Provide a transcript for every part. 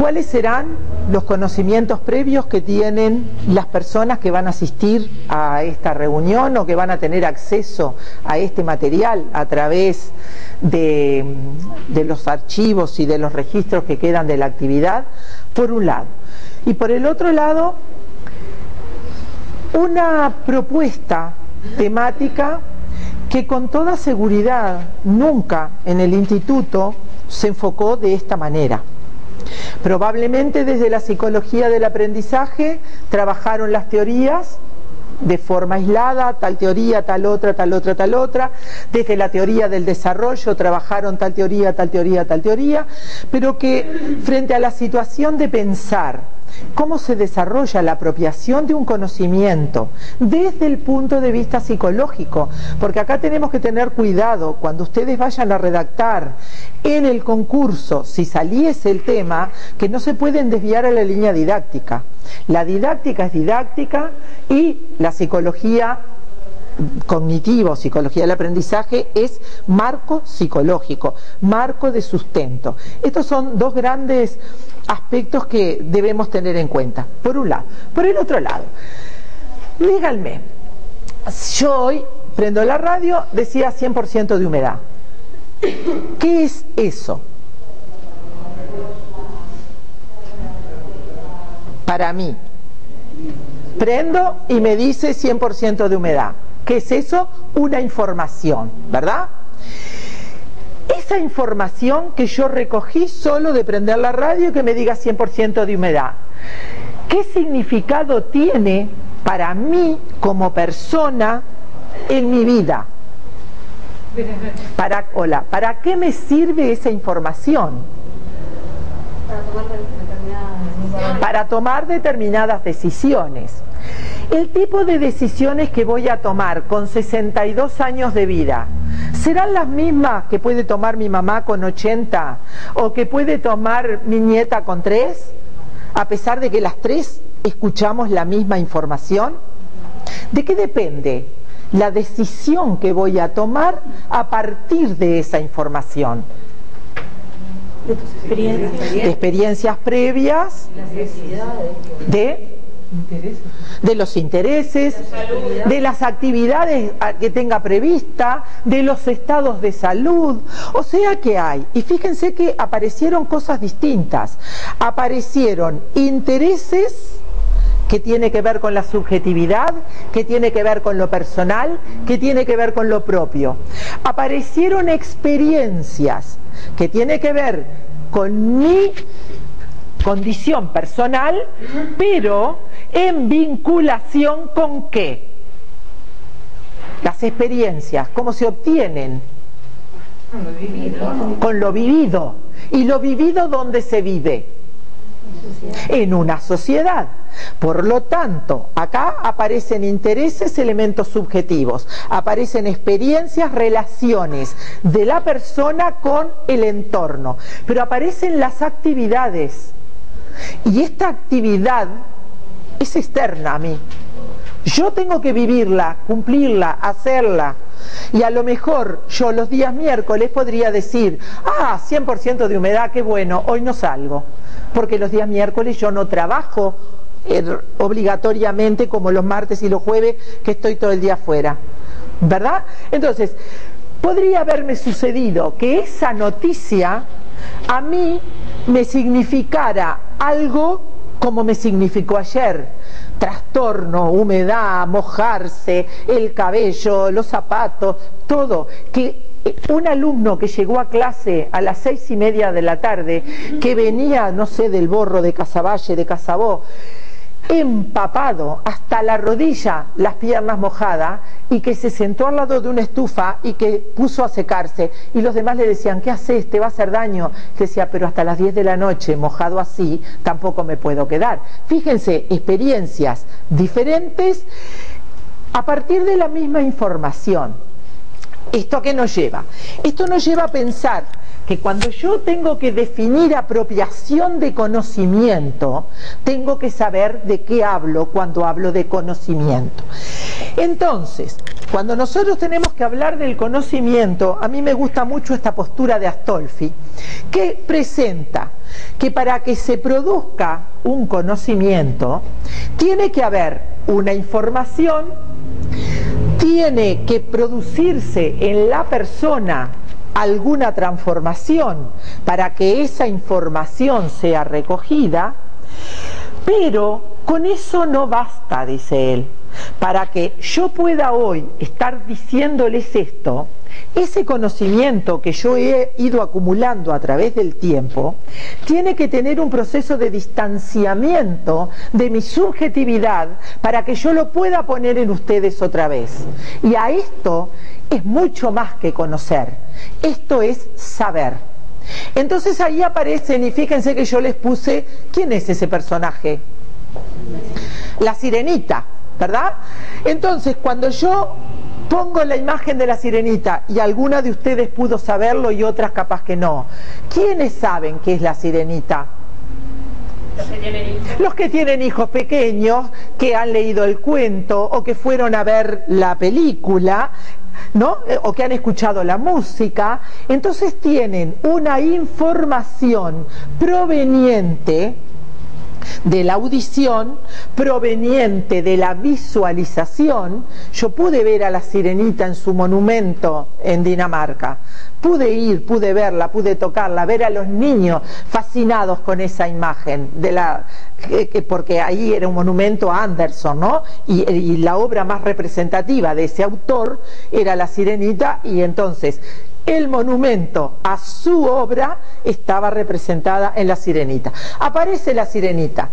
¿Cuáles serán los conocimientos previos que tienen las personas que van a asistir a esta reunión o que van a tener acceso a este material a través de los archivos y de los registros que quedan de la actividad, por un lado? Y por el otro lado, una propuesta temática que con toda seguridad nunca en el instituto se enfocó de esta manera. Probablemente desde la psicología del aprendizaje trabajaron las teorías de forma aislada, tal teoría, tal otra, tal otra, tal otra. Desde la teoría del desarrollo trabajaron tal teoría, tal teoría, tal teoría, pero que frente a la situación de pensar cómo se desarrolla la apropiación de un conocimiento desde el punto de vista psicológico, porque acá tenemos que tener cuidado cuando ustedes vayan a redactar en el concurso, si saliese el tema, que no se pueden desviar a la línea didáctica. La didáctica es didáctica y la psicología cognitivo, psicología del aprendizaje, es marco psicológico, marco de sustento. Estos son dos grandes aspectos que debemos tener en cuenta, por un lado. Por el otro lado, díganme, yo hoy prendo la radio, decía 100% de humedad. ¿Qué es eso? Para mí, prendo y me dice 100% de humedad. ¿Qué es eso? Una información, ¿verdad? Esa información que yo recogí solo de prender la radio y que me diga 100% de humedad, ¿qué significado tiene para mí como persona en mi vida? ¿Para qué me sirve esa información? Para tomar determinadas decisiones. El tipo de decisiones que voy a tomar con 62 años de vida, ¿serán las mismas que puede tomar mi mamá con 80 o que puede tomar mi nieta con 3? A pesar de que las 3 escuchamos la misma información. ¿De qué depende la decisión que voy a tomar a partir de esa información? De experiencias previas, de los intereses, de las actividades que tenga prevista, de los estados de salud. O sea que hay, y fíjense que aparecieron cosas distintas, aparecieron intereses que tiene que ver con la subjetividad, que tiene que ver con lo personal, que tiene que ver con lo propio. Aparecieron experiencias que tiene que ver con mi condición personal, pero en vinculación con ¿qué? Las experiencias, ¿cómo se obtienen? Con lo vivido. ¿Y lo vivido dónde se vive? En una sociedad. Por lo tanto, acá aparecen intereses, elementos subjetivos, aparecen experiencias, relaciones de la persona con el entorno, pero aparecen las actividades. Y esta actividad es externa a mí. Yo tengo que vivirla, cumplirla, hacerla. Y a lo mejor yo los días miércoles podría decir, 100% de humedad, qué bueno, hoy no salgo. Porque los días miércoles yo no trabajo obligatoriamente como los martes y los jueves, que estoy todo el día afuera, ¿verdad? Entonces, podría haberme sucedido que esa noticia a mí me significara algo como me significó ayer: trastorno, humedad, mojarse, el cabello, los zapatos, todo. Que un alumno que llegó a clase a las 6:30 de la tarde, que venía, no sé, del Borro, de Casaballe, de Casabó, empapado hasta la rodilla, las piernas mojadas, y que se sentó al lado de una estufa y que puso a secarse, y los demás le decían, ¿qué haces? Te va a hacer daño. Que decía, pero hasta las 10 de la noche, mojado así, tampoco me puedo quedar. Fíjense, experiencias diferentes a partir de la misma información. ¿Esto a qué nos lleva? Esto nos lleva a pensar que cuando yo tengo que definir apropiación de conocimiento, tengo que saber de qué hablo cuando hablo de conocimiento. Entonces, cuando nosotros tenemos que hablar del conocimiento, a mí me gusta mucho esta postura de Astolfi, que presenta que para que se produzca un conocimiento, tiene que haber una información, tiene que producirse en la persona alguna transformación para que esa información sea recogida, pero con eso no basta, dice él. Para que yo pueda hoy estar diciéndoles esto, ese conocimiento que yo he ido acumulando a través del tiempo tiene que tener un proceso de distanciamiento de mi subjetividad para que yo lo pueda poner en ustedes otra vez. Y a esto es mucho más que conocer, esto es saber. Entonces ahí aparecen, y fíjense que yo les puse, ¿quién es ese personaje? La sirenita, ¿verdad? Entonces cuando yo pongo la imagen de la sirenita y alguna de ustedes pudo saberlo y otras capaz que no, ¿quiénes saben qué es la sirenita? Los que tienen hijos. Los que tienen hijos pequeños, que han leído el cuento o que fueron a ver la película, ¿no? O que han escuchado la música. Entonces tienen una información proveniente de la audición, proveniente de la visualización. Yo pude ver a la sirenita en su monumento en Dinamarca, pude ir, pude verla, pude tocarla, ver a los niños fascinados con esa imagen de la, porque ahí era un monumento a Anderson, ¿no? Y la obra más representativa de ese autor era la sirenita, y entonces el monumento a su obra estaba representada en la sirenita. Aparece la sirenita,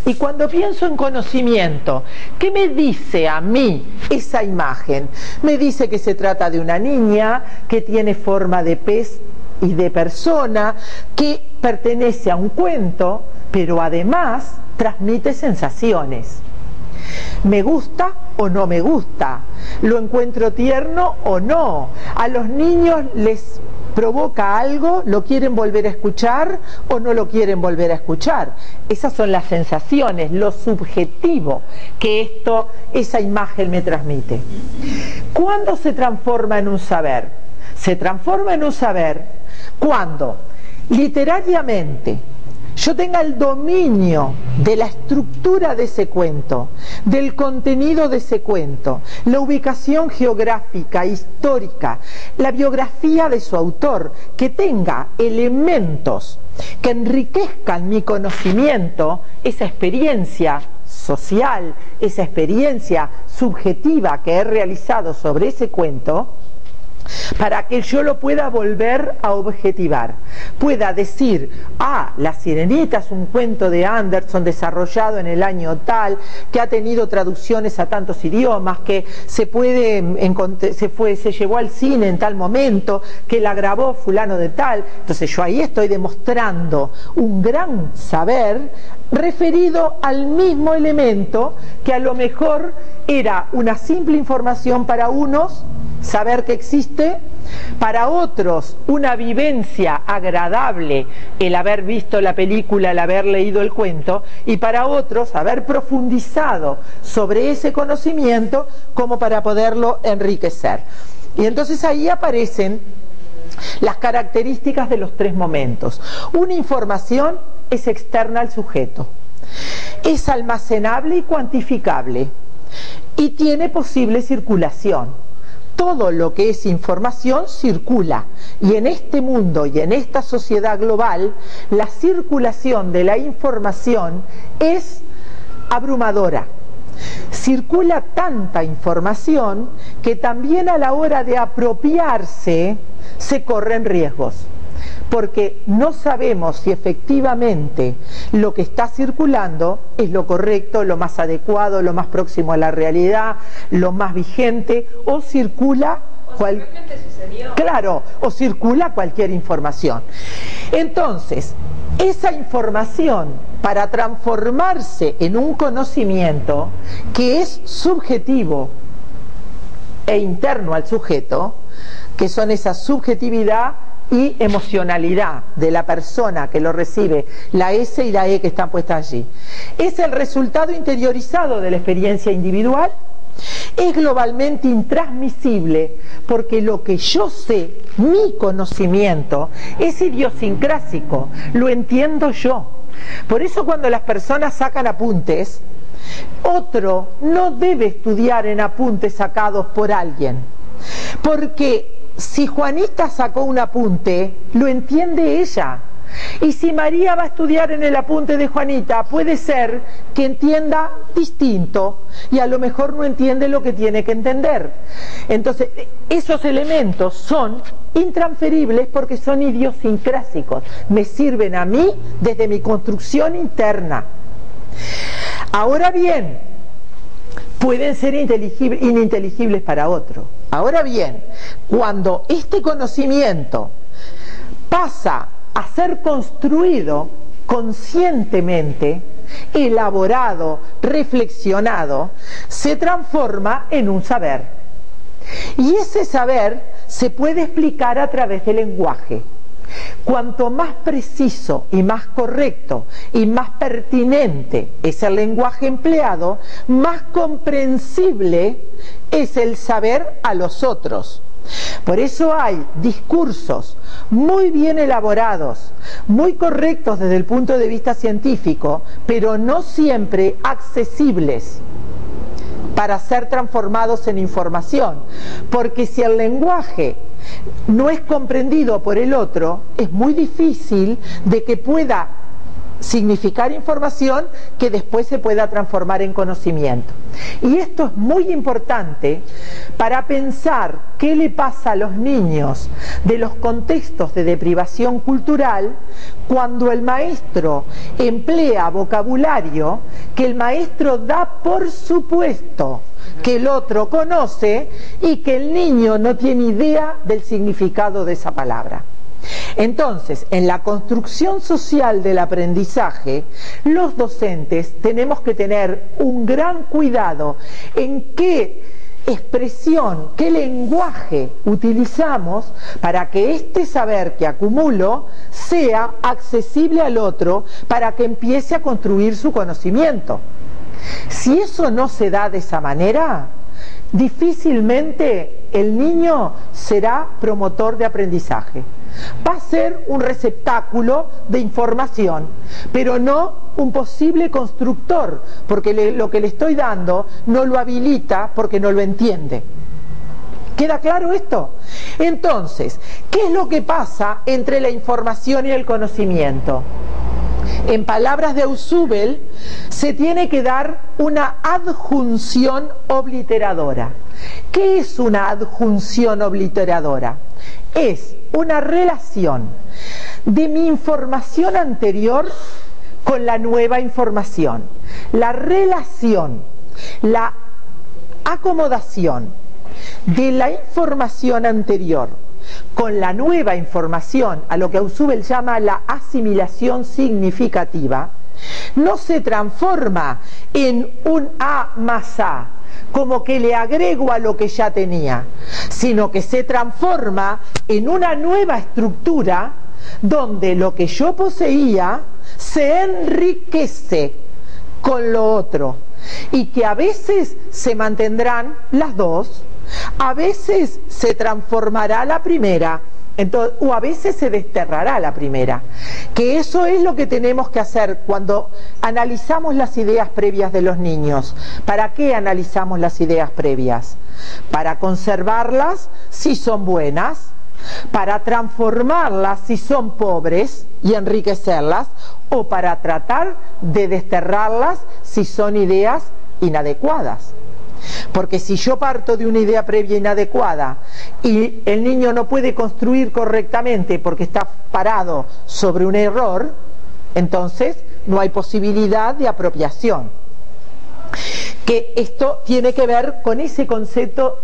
y cuando pienso en conocimiento, ¿qué me dice a mí esa imagen? Me dice que se trata de una niña que tiene forma de pez y de persona, que pertenece a un cuento, pero además transmite sensaciones. ¿Me gusta o no me gusta? ¿Lo encuentro tierno o no? ¿A los niños les provoca algo? ¿Lo quieren volver a escuchar o no lo quieren volver a escuchar? Esas son las sensaciones, lo subjetivo que esa imagen me transmite. ¿Cuándo se transforma en un saber? Se transforma en un saber cuando literariamente yo tenga el dominio de la estructura de ese cuento, del contenido de ese cuento, la ubicación geográfica, histórica, la biografía de su autor, que tenga elementos que enriquezcan mi conocimiento, esa experiencia social, esa experiencia subjetiva que he realizado sobre ese cuento, para que yo lo pueda volver a objetivar, pueda decir, La Sirenita es un cuento de Anderson desarrollado en el año tal, que ha tenido traducciones a tantos idiomas, que se llevó al cine en tal momento, que la grabó fulano de tal. Entonces yo ahí estoy demostrando un gran saber referido al mismo elemento que a lo mejor era una simple información para unos, saber que existe, para otros una vivencia agradable el haber visto la película, el haber leído el cuento, y para otros haber profundizado sobre ese conocimiento como para poderlo enriquecer. Y entonces ahí aparecen las características de los tres momentos. Una información es externa al sujeto, es almacenable y cuantificable, y tiene posible circulación. Todo lo que es información circula, y en este mundo y en esta sociedad global la circulación de la información es abrumadora. Circula tanta información que también a la hora de apropiarse se corren riesgos, porque no sabemos si efectivamente lo que está circulando es lo correcto, lo más adecuado, lo más próximo a la realidad, lo más vigente, o circula o circula cualquier información. Entonces, esa información, para transformarse en un conocimiento que es subjetivo e interno al sujeto, que son esa subjetividad y emocionalidad de la persona que lo recibe, la S y la E que están puestas allí, es el resultado interiorizado de la experiencia individual, es globalmente intransmisible, porque lo que yo sé, mi conocimiento, es idiosincrásico, lo entiendo yo. Por eso cuando las personas sacan apuntes, otro no debe estudiar en apuntes sacados por alguien, porque si Juanita sacó un apunte, lo entiende ella. Y si María va a estudiar en el apunte de Juanita, puede ser que entienda distinto y a lo mejor no entiende lo que tiene que entender. Entonces, esos elementos son intransferibles porque son idiosincrásicos. Me sirven a mí desde mi construcción interna. Ahora bien, pueden ser ininteligibles para otro. Ahora bien, cuando este conocimiento pasa a ser construido conscientemente, elaborado, reflexionado, se transforma en un saber. Y ese saber se puede explicar a través del lenguaje. Cuanto más preciso y más correcto y más pertinente es el lenguaje empleado, más comprensible es el saber a los otros. Por eso hay discursos muy bien elaborados, muy correctos desde el punto de vista científico, pero no siempre accesibles para ser transformados en información, porque si el lenguaje no es comprendido por el otro, es muy difícil de que pueda significar información que después se pueda transformar en conocimiento. Y esto es muy importante para pensar qué le pasa a los niños de los contextos de deprivación cultural cuando el maestro emplea vocabulario que el maestro da por supuesto que el otro conoce y que el niño no tiene idea del significado de esa palabra. Entonces, en la construcción social del aprendizaje, los docentes tenemos que tener un gran cuidado en qué expresión, qué lenguaje utilizamos para que este saber que acumulo sea accesible al otro para que empiece a construir su conocimiento. Si eso no se da de esa manera, difícilmente el niño será promotor de aprendizaje. Va a ser un receptáculo de información, pero no un posible constructor, porque lo que le estoy dando no lo habilita porque no lo entiende. ¿Queda claro esto? Entonces, ¿qué es lo que pasa entre la información y el conocimiento? En palabras de Ausubel, se tiene que dar una adjunción obliteradora. ¿Qué es una adjunción obliteradora? Es una relación de mi información anterior con la nueva información. La relación, la acomodación de la información anterior con la nueva información, a lo que Ausubel llama la asimilación significativa, no se transforma en un A más A, como que le agrego a lo que ya tenía, sino que se transforma en una nueva estructura donde lo que yo poseía se enriquece con lo otro y que a veces se mantendrán las dos, a veces se transformará la primera, entonces, o a veces se desterrará la primera. Que eso es lo que tenemos que hacer cuando analizamos las ideas previas de los niños. ¿Para qué analizamos las ideas previas? Para conservarlas si son buenas, para transformarlas si son pobres y enriquecerlas, o para tratar de desterrarlas si son ideas inadecuadas. Porque si yo parto de una idea previa inadecuada y el niño no puede construir correctamente porque está parado sobre un error, entonces no hay posibilidad de apropiación. Que esto tiene que ver con ese concepto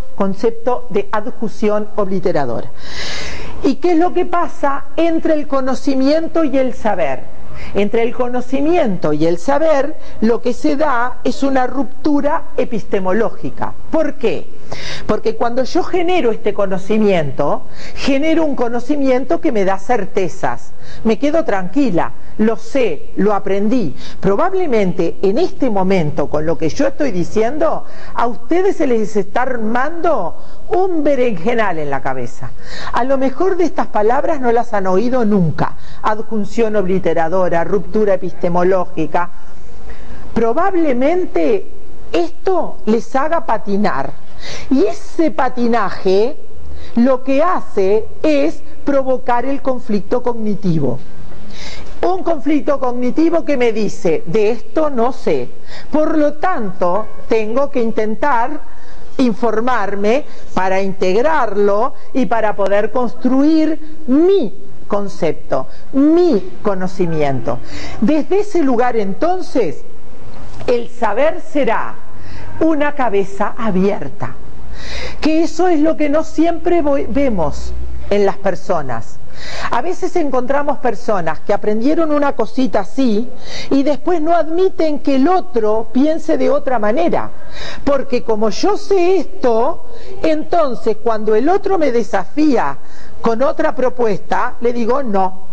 de adjunción obliteradora. ¿Y qué es lo que pasa entre el conocimiento y el saber? Entre el conocimiento y el saber, lo que se da es una ruptura epistemológica. ¿Por qué? Porque cuando yo genero este conocimiento, genero un conocimiento que me da certezas. Me quedo tranquila, lo sé, lo aprendí. Probablemente en este momento, con lo que yo estoy diciendo, a ustedes se les está armando un berenjenal en la cabeza. A lo mejor de estas palabras no las han oído nunca. Adjunción obliteradora, ruptura epistemológica. Probablemente esto les haga patinar. Y ese patinaje lo que hace es provocar el conflicto cognitivo. Un conflicto cognitivo que me dice, de esto no sé. Por lo tanto, tengo que intentar informarme para integrarlo y para poder construir mi concepto, mi conocimiento. Desde ese lugar entonces, el saber será una cabeza abierta, que eso es lo que no siempre vemos en las personas. A veces encontramos personas que aprendieron una cosita así y después no admiten que el otro piense de otra manera, porque como yo sé esto, entonces cuando el otro me desafía con otra propuesta, le digo no.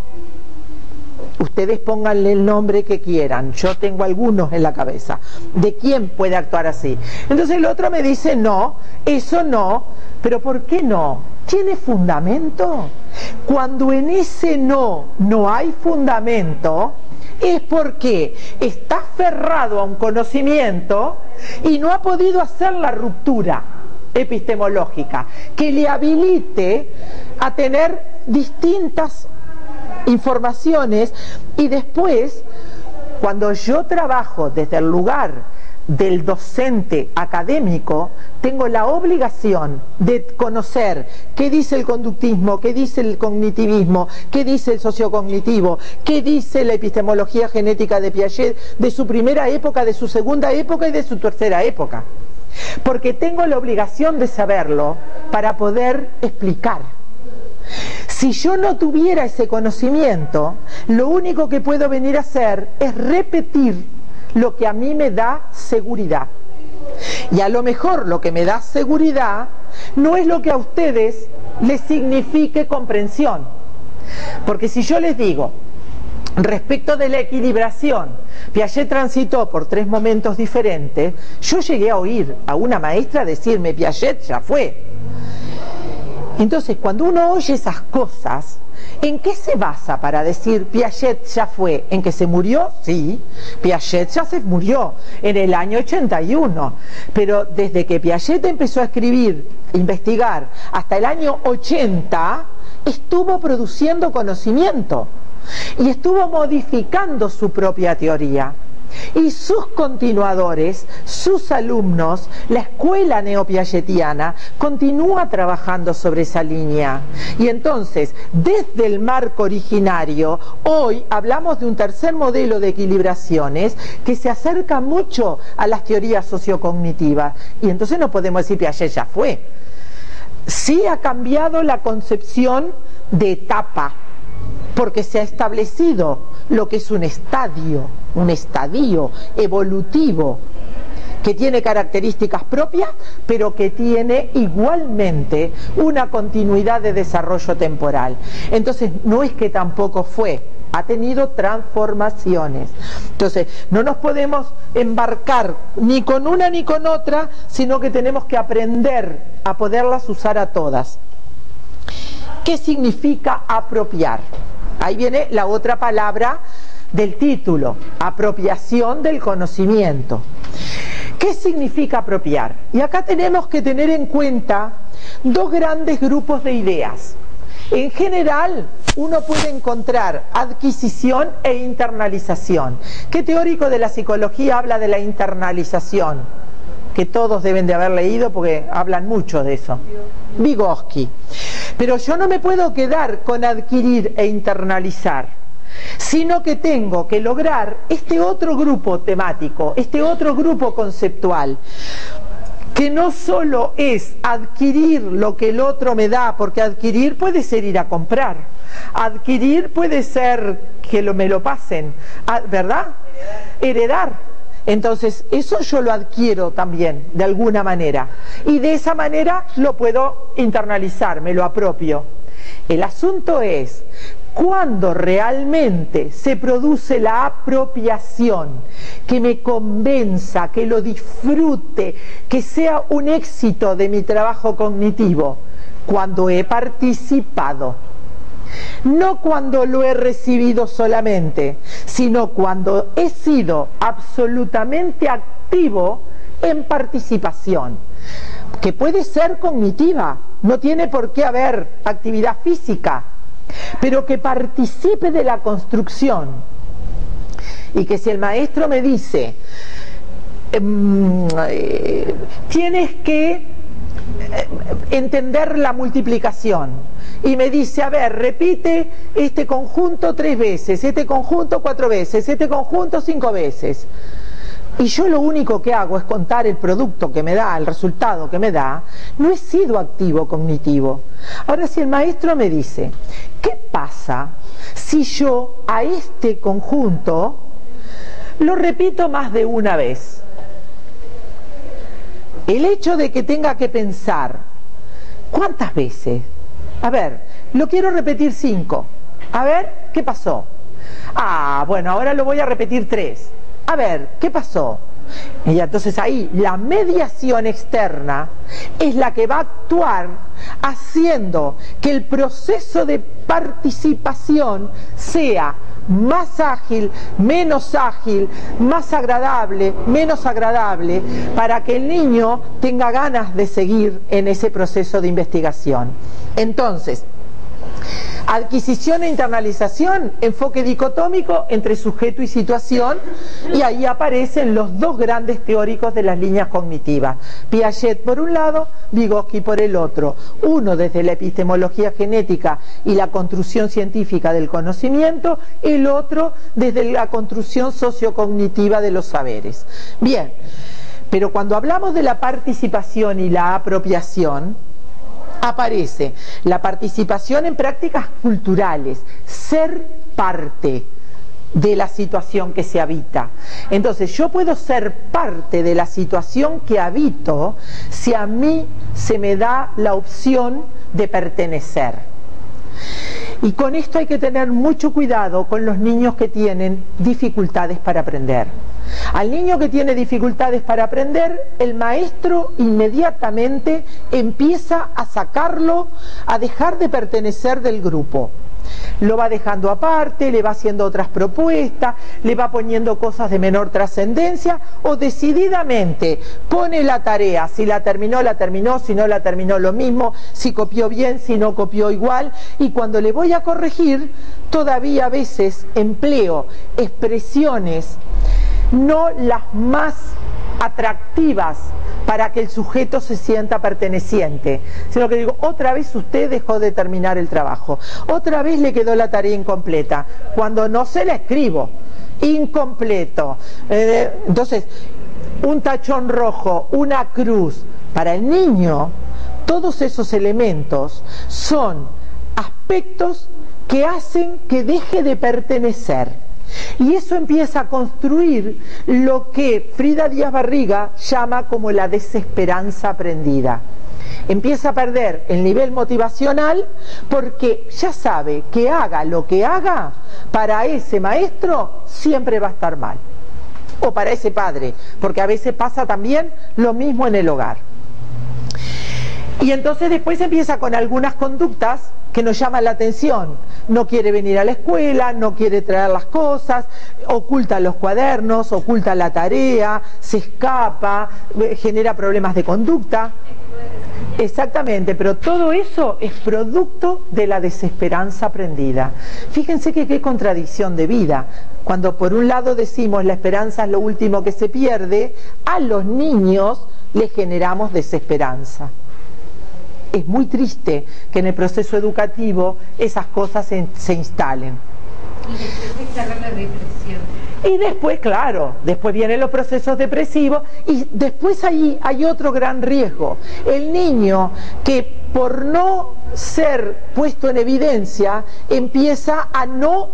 Ustedes pónganle el nombre que quieran, yo tengo algunos en la cabeza de quién puede actuar así. Entonces el otro me dice no, eso no, pero ¿por qué no? ¿Tiene fundamento? Cuando en ese no hay fundamento, es porque está aferrado a un conocimiento y no ha podido hacer la ruptura epistemológica que le habilite a tener distintas informaciones. Y después, cuando yo trabajo desde el lugar del docente académico, tengo la obligación de conocer qué dice el conductismo, qué dice el cognitivismo, qué dice el sociocognitivo, qué dice la epistemología genética de Piaget, de su primera época, de su segunda época y de su tercera época. Porque tengo la obligación de saberlo para poder explicar. Si yo no tuviera ese conocimiento, lo único que puedo venir a hacer es repetir lo que a mí me da seguridad. Y a lo mejor lo que me da seguridad no es lo que a ustedes les signifique comprensión. Porque si yo les digo, respecto de la equilibración, Piaget transitó por 3 momentos diferentes, yo llegué a oír a una maestra decirme, Piaget ya fue. Entonces, cuando uno oye esas cosas, ¿en qué se basa para decir Piaget ya fue? ¿En que se murió? Sí, Piaget ya se murió en el año 81, pero desde que Piaget empezó a escribir, investigar, hasta el año 80, estuvo produciendo conocimiento y estuvo modificando su propia teoría. Y sus continuadores, sus alumnos, la escuela neopiagetiana continúa trabajando sobre esa línea. Y entonces, desde el marco originario, hoy hablamos de un tercer modelo de equilibraciones que se acerca mucho a las teorías sociocognitivas. Y entonces no podemos decir Piaget ya fue. Sí ha cambiado la concepción de etapa, porque se ha establecido lo que es un estadio evolutivo, que tiene características propias, pero que tiene igualmente una continuidad de desarrollo temporal. Entonces, no es que tampoco fue, ha tenido transformaciones. Entonces, no nos podemos embarcar ni con una ni con otra, sino que tenemos que aprender a poderlas usar a todas. ¿Qué significa apropiar? Ahí viene la otra palabra del título, apropiación del conocimiento. ¿Qué significa apropiar? Y acá tenemos que tener en cuenta 2 grandes grupos de ideas. En general, uno puede encontrar adquisición e internalización. ¿Qué teórico de la psicología habla de la internalización? Que todos deben de haber leído porque hablan mucho de eso. Vygotsky. Pero yo no me puedo quedar con adquirir e internalizar, sino que tengo que lograr este otro grupo temático, este otro grupo conceptual, que no solo es adquirir lo que el otro me da, porque adquirir puede ser ir a comprar. Adquirir puede ser que me lo pasen, ¿verdad? Heredar. Entonces, eso yo lo adquiero también, de alguna manera. Y de esa manera lo puedo internalizar, me lo apropio. El asunto es, cuando realmente se produce la apropiación, que me convenza, que lo disfrute, que sea un éxito de mi trabajo cognitivo, cuando he participado. No cuando lo he recibido solamente, sino cuando he sido absolutamente activo en participación, que puede ser cognitiva, no tiene por qué haber actividad física, pero que participe de la construcción. Y que si el maestro me dice, tienes que entender la multiplicación, y me dice, a ver, repite este conjunto 3 veces, este conjunto 4 veces, este conjunto 5 veces, y yo lo único que hago es contar el producto que me da, el resultado que me da, no he sido activo cognitivo. Ahora, si el maestro me dice, ¿qué pasa si yo a este conjunto lo repito más de una vez? El hecho de que tenga que pensar, ¿cuántas veces? A ver, lo quiero repetir 5. A ver, ¿qué pasó? Ah, bueno, ahora lo voy a repetir 3. A ver, ¿qué pasó? Y entonces ahí la mediación externa es la que va a actuar haciendo que el proceso de participación sea más ágil, menos ágil, más agradable, menos agradable, para que el niño tenga ganas de seguir en ese proceso de investigación. Entonces, adquisición e internalización, enfoque dicotómico entre sujeto y situación, y ahí aparecen los dos grandes teóricos de las líneas cognitivas, Piaget por un lado, Vygotsky por el otro, uno desde la epistemología genética y la construcción científica del conocimiento, el otro desde la construcción sociocognitiva de los saberes. Bien, pero cuando hablamos de la participación y la apropiación, aparece la participación en prácticas culturales, ser parte de la situación que se habita. Entonces yo puedo ser parte de la situación que habito si a mí se me da la opción de pertenecer. Y con esto hay que tener mucho cuidado con los niños que tienen dificultades para aprender. Al niño que tiene dificultades para aprender, el maestro inmediatamente empieza a sacarlo, a dejar de pertenecer del grupo. Lo va dejando aparte, le va haciendo otras propuestas, le va poniendo cosas de menor trascendencia, o decididamente pone la tarea, si la terminó, si no la terminó lo mismo, si copió bien, si no copió igual, y cuando le voy a corregir, todavía a veces empleo expresiones no las más atractivas para que el sujeto se sienta perteneciente, sino que digo, otra vez usted dejó de terminar el trabajo, otra vez le quedó la tarea incompleta, cuando no se la escribo, incompleto. Entonces, un tachón rojo, una cruz, para el niño, todos esos elementos son aspectos que hacen que deje de pertenecer. Y eso empieza a construir lo que Frida Díaz Barriga llama como la desesperanza aprendida. Empieza a perder el nivel motivacional porque ya sabe que haga lo que haga, para ese maestro siempre va a estar mal. O para ese padre, porque a veces pasa también lo mismo en el hogar. Y entonces después empieza con algunas conductas que nos llaman la atención. No quiere venir a la escuela, no quiere traer las cosas, oculta los cuadernos, oculta la tarea, se escapa, genera problemas de conducta. Exactamente, pero todo eso es producto de la desesperanza aprendida. Fíjense que qué contradicción de vida. Cuando por un lado decimos la esperanza es lo último que se pierde, a los niños les generamos desesperanza. Es muy triste que en el proceso educativo esas cosas se instalen. Y después está la depresión. Y después, claro, después vienen los procesos depresivos y después ahí hay otro gran riesgo. El niño que por no ser puesto en evidencia, empieza a no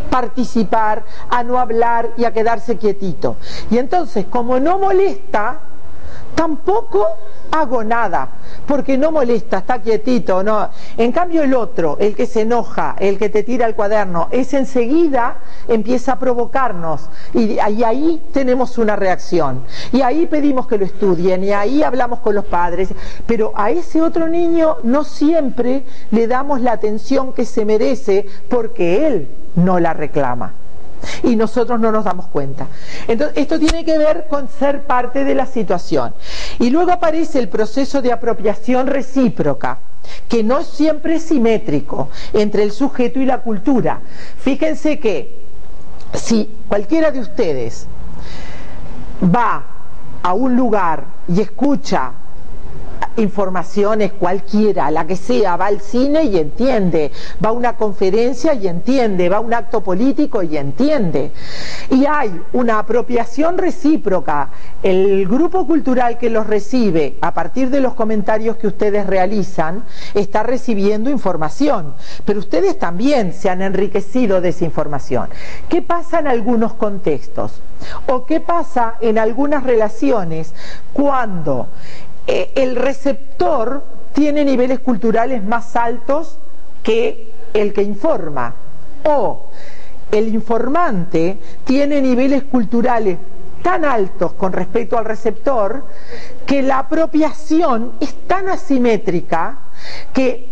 participar, a no hablar y a quedarse quietito. Y entonces, como no molesta, tampoco hago nada, porque no molesta, está quietito, no. En cambio el otro, el que se enoja, el que te tira el cuaderno, ese enseguida empieza a provocarnos y ahí tenemos una reacción y ahí pedimos que lo estudien y ahí hablamos con los padres, pero a ese otro niño no siempre le damos la atención que se merece porque él no la reclama y nosotros no nos damos cuenta. Entonces esto tiene que ver con ser parte de la situación. Y luego aparece el proceso de apropiación recíproca, que no siempre es simétrico entre el sujeto y la cultura. Fíjense que si cualquiera de ustedes va a un lugar y escucha informaciones cualquiera, la que sea, va al cine y entiende, va a una conferencia y entiende, va a un acto político y entiende, y hay una apropiación recíproca, el grupo cultural que los recibe a partir de los comentarios que ustedes realizan está recibiendo información, pero ustedes también se han enriquecido de esa información. ¿Qué pasa en algunos contextos? ¿O qué pasa en algunas relaciones cuando el receptor tiene niveles culturales más altos que el que informa, o el informante tiene niveles culturales tan altos con respecto al receptor que la apropiación es tan asimétrica que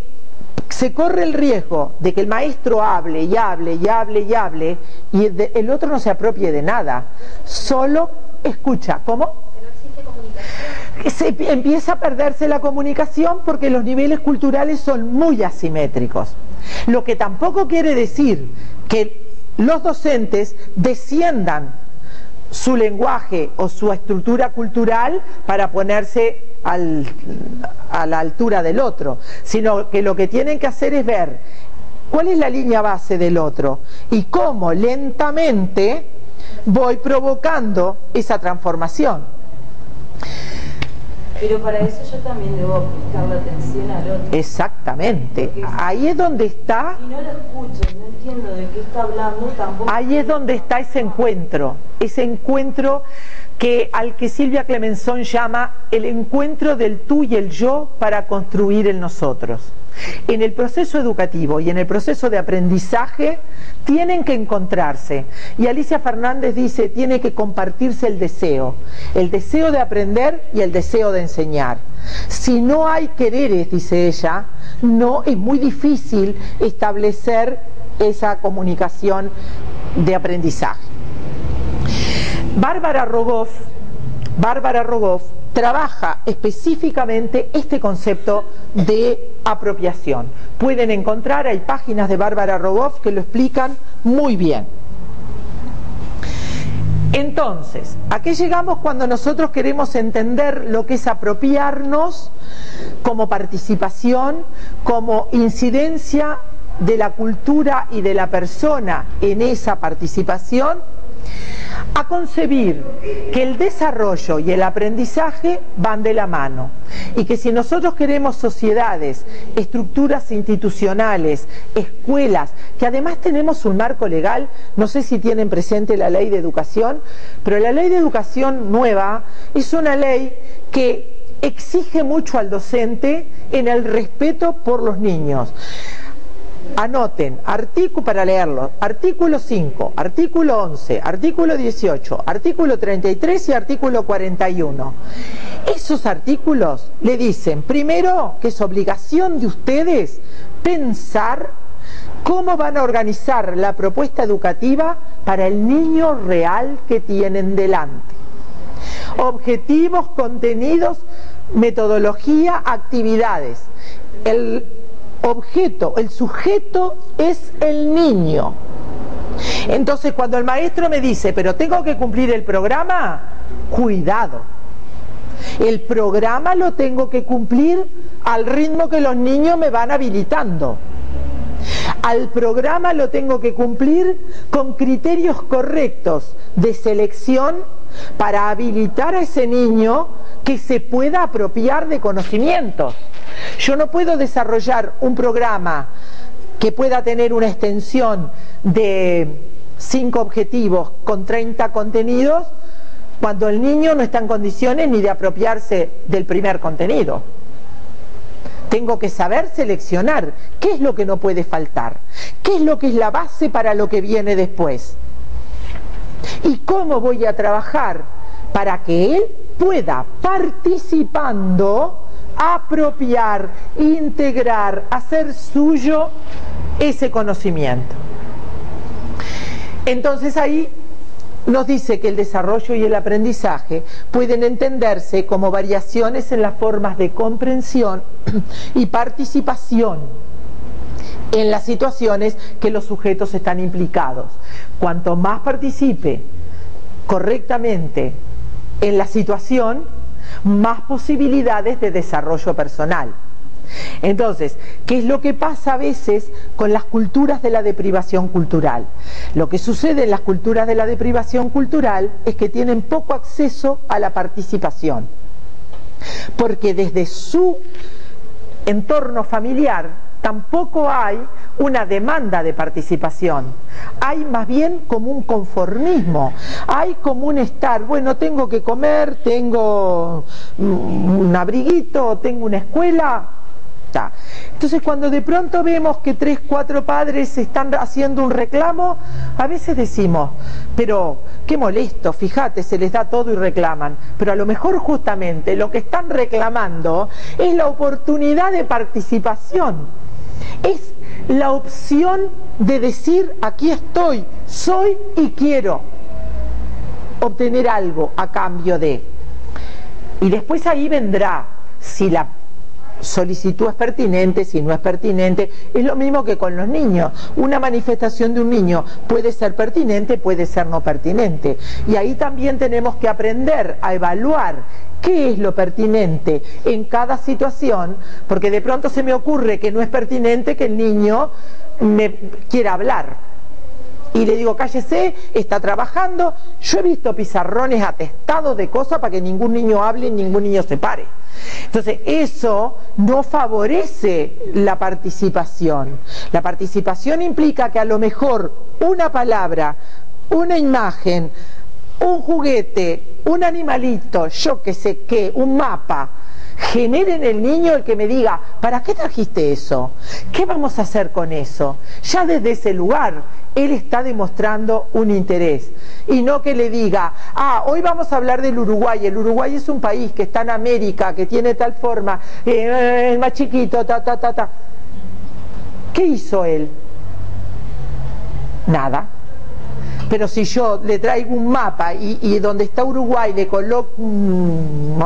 se corre el riesgo de que el maestro hable y hable y hable y hable y el otro no se apropie de nada, solo escucha. ¿Cómo? Se empieza a perderse la comunicación porque los niveles culturales son muy asimétricos, lo que tampoco quiere decir que los docentes desciendan su lenguaje o su estructura cultural para ponerse a la altura del otro, sino que lo que tienen que hacer es ver cuál es la línea base del otro y cómo lentamente voy provocando esa transformación. Pero para eso yo también debo prestarle atención al otro. Exactamente. Porque ahí es donde está. Si no lo escucho, no entiendo de qué está hablando, tampoco. Ahí es donde está ese encuentro al que Silvia Clemenson llama el encuentro del tú y el yo para construir el nosotros. En el proceso educativo y en el proceso de aprendizaje tienen que encontrarse, y Alicia Fernández dice, tiene que compartirse el deseo de aprender y el deseo de enseñar. Si no hay quereres, dice ella, no es muy difícil establecer esa comunicación de aprendizaje. Bárbara Rogoff trabaja específicamente este concepto de apropiación. Pueden encontrar, hay páginas de Bárbara Rogoff que lo explican muy bien. Entonces, ¿a qué llegamos cuando nosotros queremos entender lo que es apropiarnos como participación, como incidencia de la cultura y de la persona en esa participación? A concebir que el desarrollo y el aprendizaje van de la mano y que si nosotros queremos sociedades, estructuras institucionales, escuelas, que además tenemos un marco legal, no sé si tienen presente la ley de educación, pero la ley de educación nueva es una ley que exige mucho al docente en el respeto por los niños. Anoten, para leerlo, artículo 5, artículo 11, artículo 18, artículo 33 y artículo 41. Esos artículos le dicen, primero, que es obligación de ustedes pensar cómo van a organizar la propuesta educativa para el niño real que tienen delante. Objetivos, contenidos, metodología, actividades. El objeto, el sujeto es el niño. Entonces cuando el maestro me dice, pero tengo que cumplir el programa, cuidado. El programa lo tengo que cumplir al ritmo que los niños me van habilitando. Al programa lo tengo que cumplir con criterios correctos de selección para habilitar a ese niño que se pueda apropiar de conocimientos. Yo no puedo desarrollar un programa que pueda tener una extensión de 5 objetivos con 30 contenidos cuando el niño no está en condiciones ni de apropiarse del primer contenido. Tengo que saber seleccionar qué es lo que no puede faltar, qué es lo que es la base para lo que viene después y cómo voy a trabajar para que él pueda, participando, apropiar, integrar, hacer suyo ese conocimiento. Entonces ahí nos dice que el desarrollo y el aprendizaje pueden entenderse como variaciones en las formas de comprensión y participación en las situaciones que los sujetos están implicados. Cuanto más participe correctamente en la situación, más posibilidades de desarrollo personal. Entonces, ¿qué es lo que pasa a veces con las culturas de la deprivación cultural? Lo que sucede en las culturas de la deprivación cultural es que tienen poco acceso a la participación, porque desde su entorno familiar tampoco hay una demanda de participación. Hay más bien como un conformismo, hay como un estar, bueno, tengo que comer, tengo un abriguito, tengo una escuela. Entonces cuando de pronto vemos que 3, 4 padres están haciendo un reclamo, a veces decimos, pero qué molesto, fíjate, se les da todo y reclaman, pero a lo mejor justamente lo que están reclamando es la oportunidad de participación, es la opción de decir, aquí estoy, soy y quiero obtener algo a cambio de. Y después ahí vendrá si la solicitud es pertinente, si no es pertinente. Es lo mismo que con los niños. Una manifestación de un niño puede ser pertinente, puede ser no pertinente. Y ahí también tenemos que aprender a evaluar qué es lo pertinente en cada situación, porque de pronto se me ocurre que no es pertinente que el niño me quiera hablar. Y le digo, cállese, está trabajando. Yo he visto pizarrones atestados de cosas para que ningún niño hable y ningún niño se pare. Entonces eso no favorece la participación. La participación implica que a lo mejor una palabra, una imagen, un juguete, un animalito, yo que sé qué, un mapa, genere en el niño el que me diga, ¿para qué trajiste eso? ¿Qué vamos a hacer con eso? Ya desde ese lugar él está demostrando un interés, y no que le diga, hoy vamos a hablar del Uruguay. El Uruguay es un país que está en América, que tiene tal forma, el más chiquito, ¿Qué hizo él? Nada. Pero si yo le traigo un mapa y donde está Uruguay le coloco un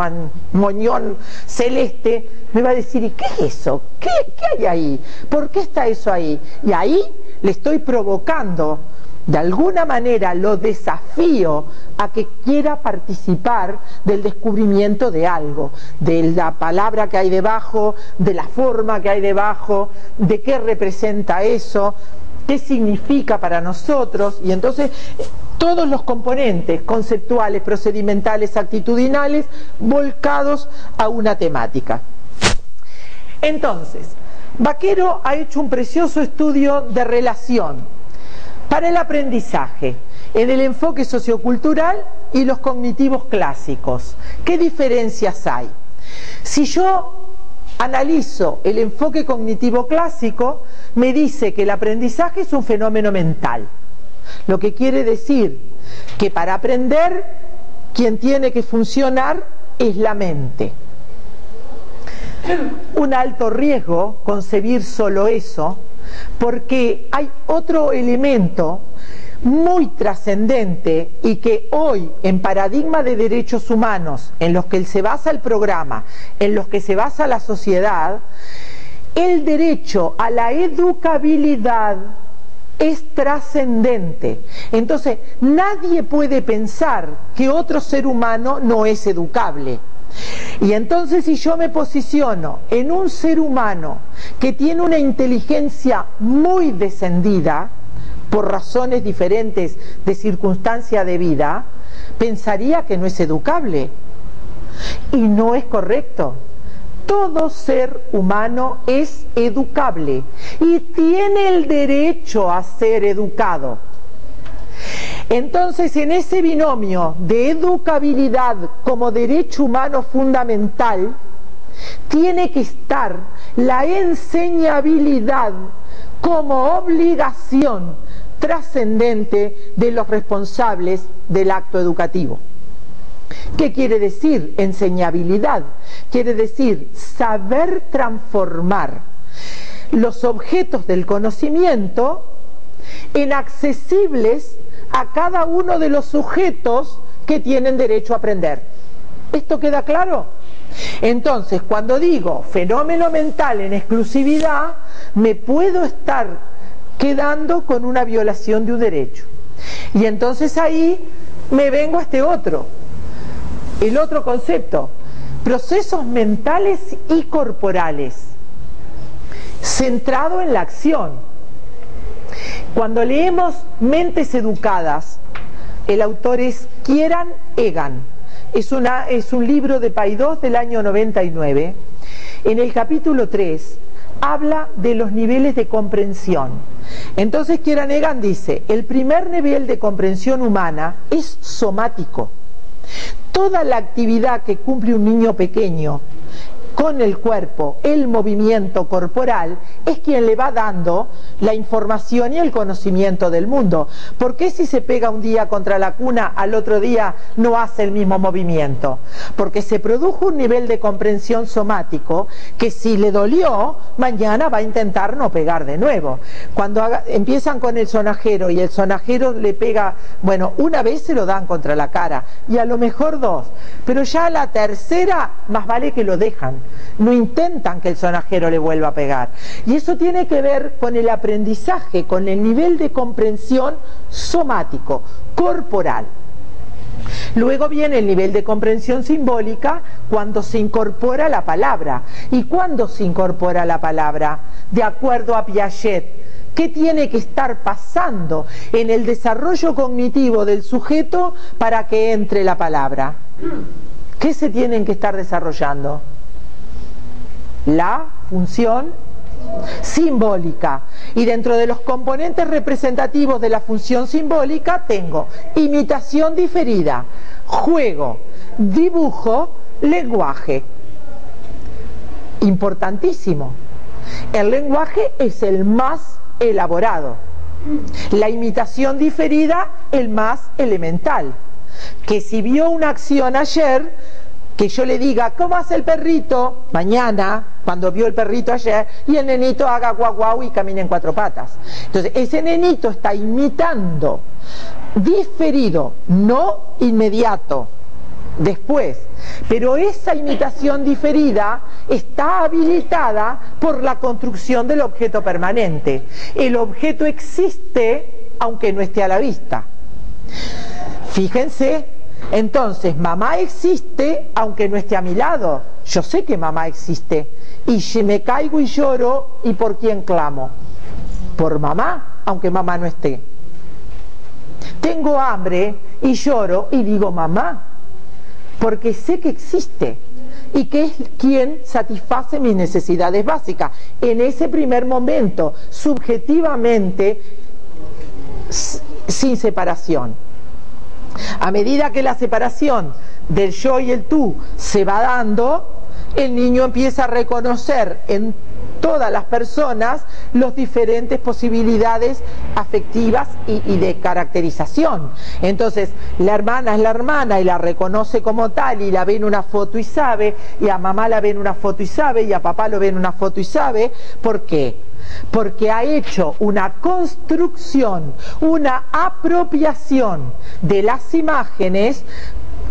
moñón celeste, me va a decir, ¿y qué es eso? ¿Qué hay ahí? ¿Por qué está eso ahí? Y ahí le estoy provocando, de alguna manera lo desafío a que quiera participar del descubrimiento de algo, de la palabra que hay debajo, de la forma que hay debajo, de qué representa eso, qué significa para nosotros. Y entonces todos los componentes conceptuales, procedimentales, actitudinales, volcados a una temática. Entonces, Vaquero ha hecho un precioso estudio de relación para el aprendizaje en el enfoque sociocultural y los cognitivos clásicos. ¿Qué diferencias hay? Si yo analizo el enfoque cognitivo clásico, me dice que el aprendizaje es un fenómeno mental, lo que quiere decir que para aprender quien tiene que funcionar es la mente. Un alto riesgo concebir solo eso, porque hay otro elemento muy trascendente y que hoy en paradigma de derechos humanos en los que se basa el programa, en los que se basa la sociedad, el derecho a la educabilidad es trascendente. Entonces nadie puede pensar que otro ser humano no es educable. Y entonces si yo me posiciono en un ser humano que tiene una inteligencia muy descendida, por razones diferentes de circunstancia de vida, pensaría que no es educable. Y no es correcto. todo ser humano es educable y tiene el derecho a ser educado. Entonces, en ese binomio de educabilidad como derecho humano fundamental, tiene que estar la enseñabilidad como obligación trascendente de los responsables del acto educativo. ¿Qué quiere decir enseñabilidad? Quiere decir saber transformar los objetos del conocimiento en accesibles a cada uno de los sujetos que tienen derecho a aprender. ¿Esto queda claro? Entonces, cuando digo fenómeno mental en exclusividad, me puedo estar quedando con una violación de un derecho. Y entonces ahí me vengo a este otro, el otro concepto, procesos mentales y corporales, centrado en la acción. Cuando leemos Mentes Educadas, el autor es Kieran Egan. Es un libro de Paidós del año 99. En el capítulo 3 habla de los niveles de comprensión. Entonces Kieran Egan dice, el primer nivel de comprensión humana es somático. Toda la actividad que cumple un niño pequeño con el cuerpo, el movimiento corporal, es quien le va dando la información y el conocimiento del mundo. ¿Por qué si se pega un día contra la cuna, al otro día no hace el mismo movimiento? Porque se produjo un nivel de comprensión somático que si le dolió, mañana va a intentar no pegar de nuevo. Cuando empiezan con el sonajero y el sonajero le pega, bueno, una vez se lo dan contra la cara y a lo mejor dos, pero ya a la tercera más vale que lo dejan. No intentan que el sonajero le vuelva a pegar. Y eso tiene que ver con el aprendizaje, con el nivel de comprensión somático, corporal. Luego viene el nivel de comprensión simbólica cuando se incorpora la palabra. ¿Y cuándo se incorpora la palabra? De acuerdo a Piaget, ¿qué tiene que estar pasando en el desarrollo cognitivo del sujeto para que entre la palabra? ¿Qué se tienen que estar desarrollando? La función simbólica. Y dentro de los componentes representativos de la función simbólica tengo imitación diferida, juego, dibujo, lenguaje. Importantísimo. El lenguaje es el más elaborado. La imitación diferida, el más elemental. Que si vio una acción ayer, que yo le diga, ¿cómo hace el perrito? Mañana, cuando vio el perrito ayer, y el nenito haga guau guau y camine en cuatro patas. Entonces, ese nenito está imitando, diferido, no inmediato, después. Pero esa imitación diferida está habilitada por la construcción del objeto permanente. El objeto existe, aunque no esté a la vista. Fíjense. Entonces, mamá existe aunque no esté a mi lado. Yo sé que mamá existe. Y si me caigo y lloro, ¿y por quién clamo? Por mamá, aunque mamá no esté. Tengo hambre y lloro y digo mamá, porque sé que existe y que es quien satisface mis necesidades básicas. En ese primer momento, subjetivamente, sin separación. A medida que la separación del yo y el tú se va dando, el niño empieza a reconocer en todas las personas las diferentes posibilidades afectivas y de caracterización. Entonces, la hermana es la hermana y la reconoce como tal y la ve en una foto y sabe, y a mamá la ve en una foto y sabe, y a papá lo ve en una foto y sabe. ¿Por qué? Porque ha hecho una construcción, una apropiación de las imágenes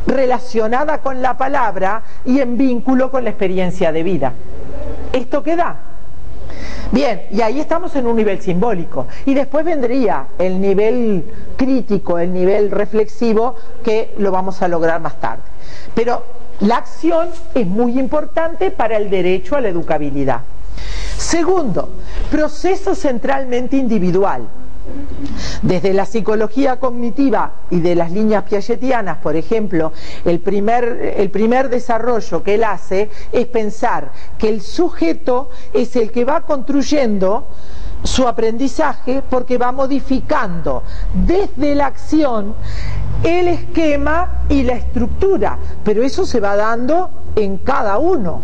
relacionada con la palabra y en vínculo con la experiencia de vida. ¿Esto queda? Bien, y ahí estamos en un nivel simbólico. Y después vendría el nivel crítico, el nivel reflexivo, que lo vamos a lograr más tarde. Pero la acción es muy importante para el derecho a la educabilidad. Segundo, proceso centralmente individual. Desde la psicología cognitiva y de las líneas piagetianas, por ejemplo, el primer desarrollo que él hace es pensar que el sujeto es el que va construyendo su aprendizaje porque va modificando desde la acción el esquema y la estructura, pero eso se va dando en cada uno.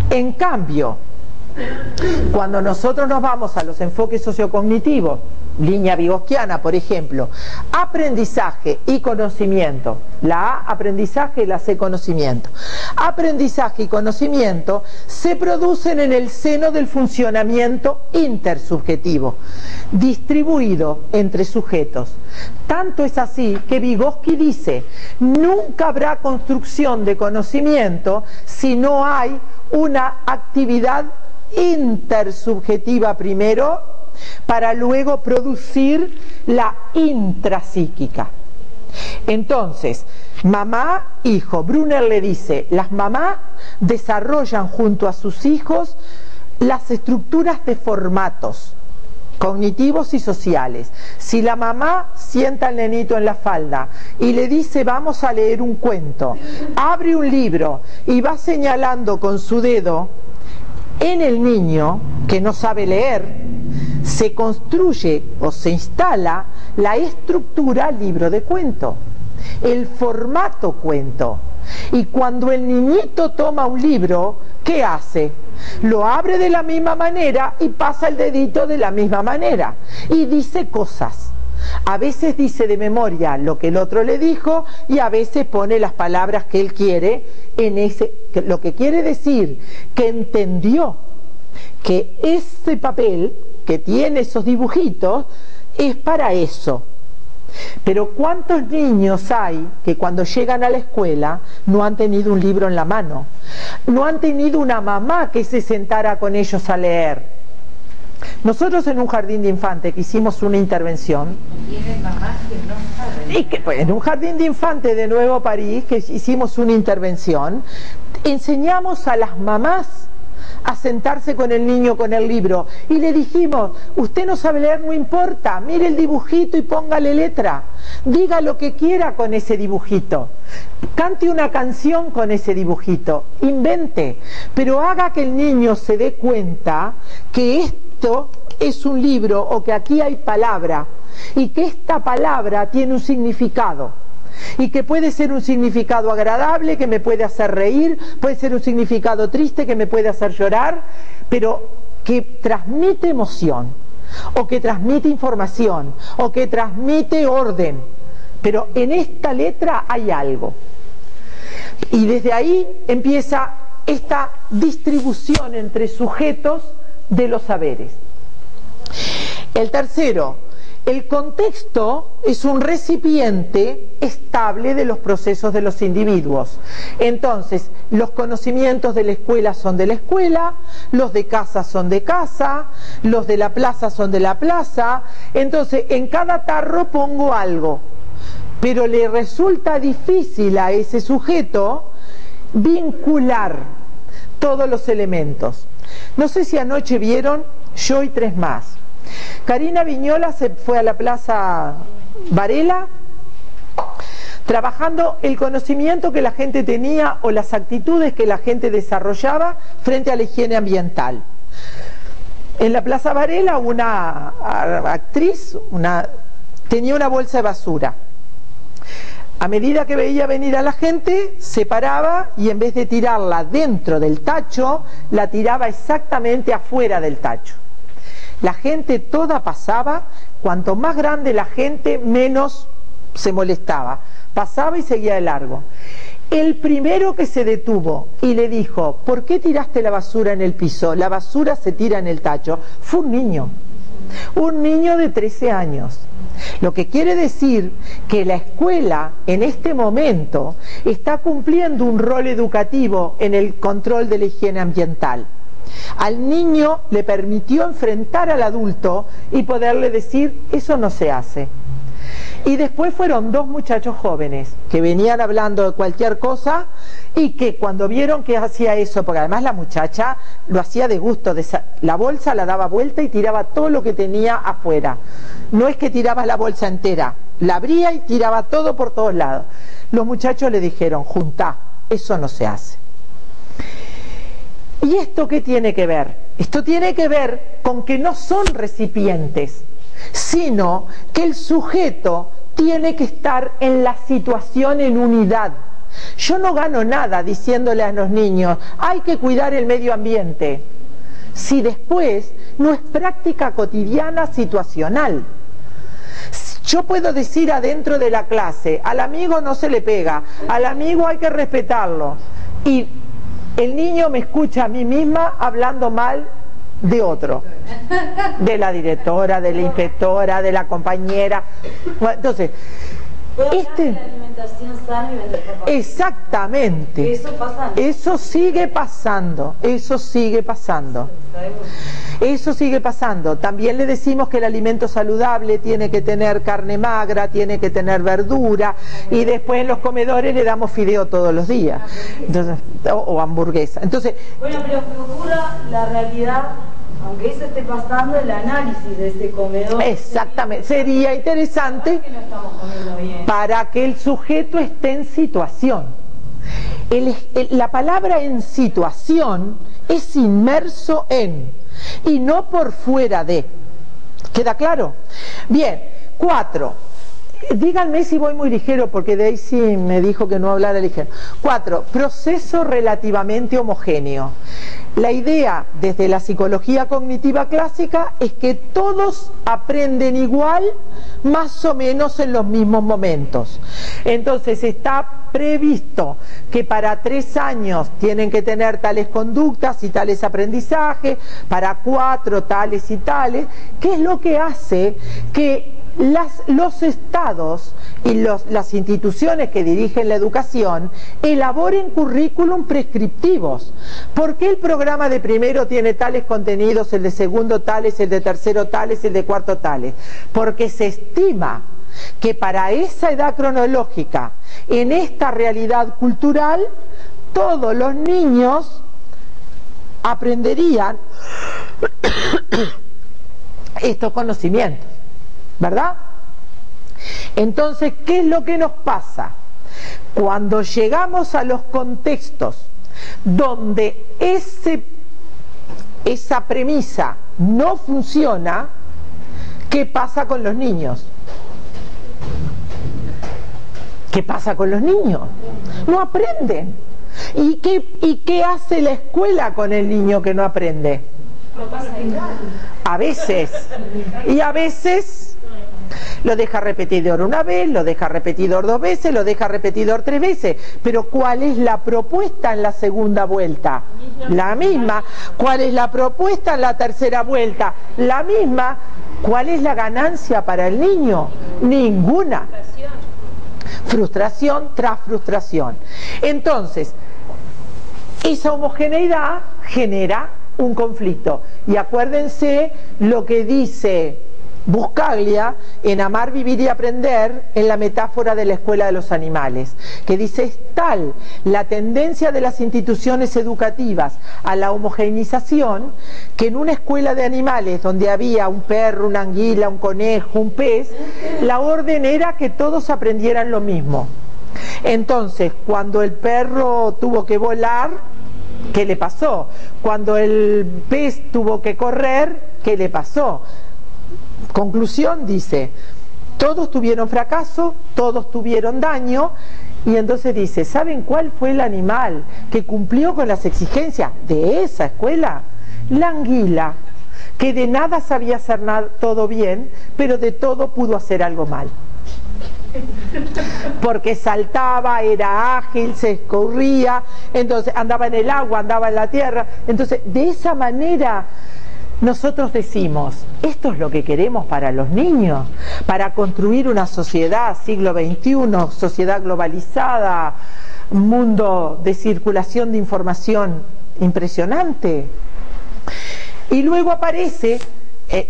En cambio, cuando nosotros nos vamos a los enfoques sociocognitivos, línea vygotskiana, por ejemplo, aprendizaje y conocimiento, la A, aprendizaje, y la C, conocimiento. Aprendizaje y conocimiento se producen en el seno del funcionamiento intersubjetivo, distribuido entre sujetos. Tanto es así que Vygotsky dice, nunca habrá construcción de conocimiento si no hay una actividad intersubjetiva primero, para luego producir la intrapsíquica. Entonces, mamá, hijo, Brunner le dice, las mamás desarrollan junto a sus hijos las estructuras de formatos cognitivos y sociales. Si la mamá sienta al nenito en la falda y le dice vamos a leer un cuento, abre un libro y va señalando con su dedo en el niño que no sabe leer, se construye o se instala la estructura libro de cuento, el formato cuento. Y cuando el niñito toma un libro, ¿qué hace? Lo abre de la misma manera y pasa el dedito de la misma manera y dice cosas. A veces dice de memoria lo que el otro le dijo y a veces pone las palabras que él quiere en ese, lo que quiere decir que entendió que ese papel que tiene esos dibujitos es para eso. Pero ¿cuántos niños hay que cuando llegan a la escuela no han tenido un libro en la mano? No han tenido una mamá que se sentara con ellos a leer. Nosotros en un jardín de infantes que hicimos una intervención, Tienen mamás que no saben. y que, pues, en un jardín de infantes de Nuevo París que hicimos una intervención, enseñamos a las mamás a sentarse con el niño con el libro y le dijimos, usted no sabe leer, no importa, mire el dibujito y póngale letra, diga lo que quiera con ese dibujito, cante una canción con ese dibujito, invente, pero haga que el niño se dé cuenta que esto es un libro o que aquí hay palabra y que esta palabra tiene un significado. Y que puede ser un significado agradable que me puede hacer reír, puede ser un significado triste que me puede hacer llorar, pero que transmite emoción, o que transmite información, o que transmite orden. Pero en esta letra hay algo. Y desde ahí empieza esta distribución entre sujetos de los saberes. El tercero, el contexto es un recipiente estable de los procesos de los individuos. Entonces, los conocimientos de la escuela son de la escuela, los de casa son de casa, los de la plaza son de la plaza. Entonces, en cada tarro pongo algo, pero le resulta difícil a ese sujeto vincular todos los elementos. No sé si anoche vieron Yo y tres más. Karina Viñola se fue a la Plaza Varela trabajando el conocimiento que la gente tenía o las actitudes que la gente desarrollaba frente a la higiene ambiental. En la Plaza Varela una actriz tenía una bolsa de basura. A medida que veía venir a la gente, se paraba y en vez de tirarla dentro del tacho, la tiraba exactamente afuera del tacho. La gente toda pasaba, cuanto más grande la gente, menos se molestaba. Pasaba y seguía de largo. El primero que se detuvo y le dijo, ¿por qué tiraste la basura en el piso? La basura se tira en el tacho. Fue un niño de 13 años. Lo que quiere decir que la escuela en este momento está cumpliendo un rol educativo en el control de la higiene ambiental. Al niño le permitió enfrentar al adulto y poderle decir, eso no se hace. Y después fueron 2 muchachos jóvenes que venían hablando de cualquier cosa y que cuando vieron que hacía eso, porque además la muchacha lo hacía de gusto, la bolsa la daba vuelta y tiraba todo lo que tenía afuera. No es que tiraba la bolsa entera, la abría y tiraba todo por todos lados. Los muchachos le dijeron, juntá, eso no se hace. ¿Y esto qué tiene que ver? Esto tiene que ver con que no son recipientes, sino que el sujeto tiene que estar en la situación en unidad. Yo no gano nada diciéndole a los niños, hay que cuidar el medio ambiente, si después no es práctica cotidiana situacional. Yo puedo decir adentro de la clase, al amigo no se le pega, al amigo hay que respetarlo, y el niño me escucha a mí misma hablando mal de otro, de la directora, de la inspectora, de la compañera. Entonces, la alimentación sana y vender papas. Exactamente. Eso pasa. Eso sigue pasando. Eso sigue pasando. Eso sigue pasando. También le decimos que el alimento saludable tiene que tener carne magra, tiene que tener verdura, y después en los comedores le damos fideo todos los días. Entonces, o hamburguesa. Entonces, bueno, pero procura la realidad, aunque eso esté pasando, el análisis de ese comedor. Exactamente. Sería interesante que no estamos comiendo bien, para que el sujeto esté en situación. La palabra en situación es inmerso en, y no por fuera de. ¿Queda claro? Bien, 4. Díganme si voy muy ligero, porque Daisy me dijo que no hablara ligero. 4. Proceso relativamente homogéneo. La idea desde la psicología cognitiva clásica es que todos aprenden igual, más o menos en los mismos momentos. Entonces está previsto que para 3 años tienen que tener tales conductas y tales aprendizajes, para 4 tales y tales, que es lo que hace que los estados y las instituciones que dirigen la educación elaboren currículum prescriptivos. ¿Por qué el programa de primero tiene tales contenidos, el de segundo tales, el de tercero tales, el de cuarto tales? Porque se estima que para esa edad cronológica, en esta realidad cultural, todos los niños aprenderían estos conocimientos, ¿verdad? Entonces, ¿qué es lo que nos pasa? Cuando llegamos a los contextos donde esa premisa no funciona, ¿qué pasa con los niños? ¿Qué pasa con los niños? No aprenden. ¿Y qué hace la escuela con el niño que no aprende? A veces. Y a veces lo deja repetidor una vez, lo deja repetidor 2 veces, lo deja repetidor 3 veces. Pero ¿cuál es la propuesta en la segunda vuelta? La misma. ¿Cuál es la propuesta en la tercera vuelta? La misma. ¿Cuál es la ganancia para el niño? Ninguna. Frustración tras frustración. Entonces, esa homogeneidad genera un conflicto. Y acuérdense lo que dice Buscaglia en Amar, Vivir y Aprender, en la metáfora de la escuela de los animales, que dice: es tal la tendencia de las instituciones educativas a la homogeneización, que en una escuela de animales donde había un perro, una anguila, un conejo, un pez, la orden era que todos aprendieran lo mismo. Entonces, cuando el perro tuvo que volar, ¿qué le pasó? Cuando el pez tuvo que correr, ¿qué le pasó? Conclusión, dice, todos tuvieron fracaso, todos tuvieron daño, y entonces dice, ¿saben cuál fue el animal que cumplió con las exigencias de esa escuela? La anguila, que de nada sabía hacer nada, todo bien, pero de todo pudo hacer algo mal. Porque saltaba, era ágil, se escurría, entonces andaba en el agua, andaba en la tierra. Entonces, de esa manera nosotros decimos, esto es lo que queremos para los niños, para construir una sociedad siglo XXI, sociedad globalizada, mundo de circulación de información impresionante. Y luego aparece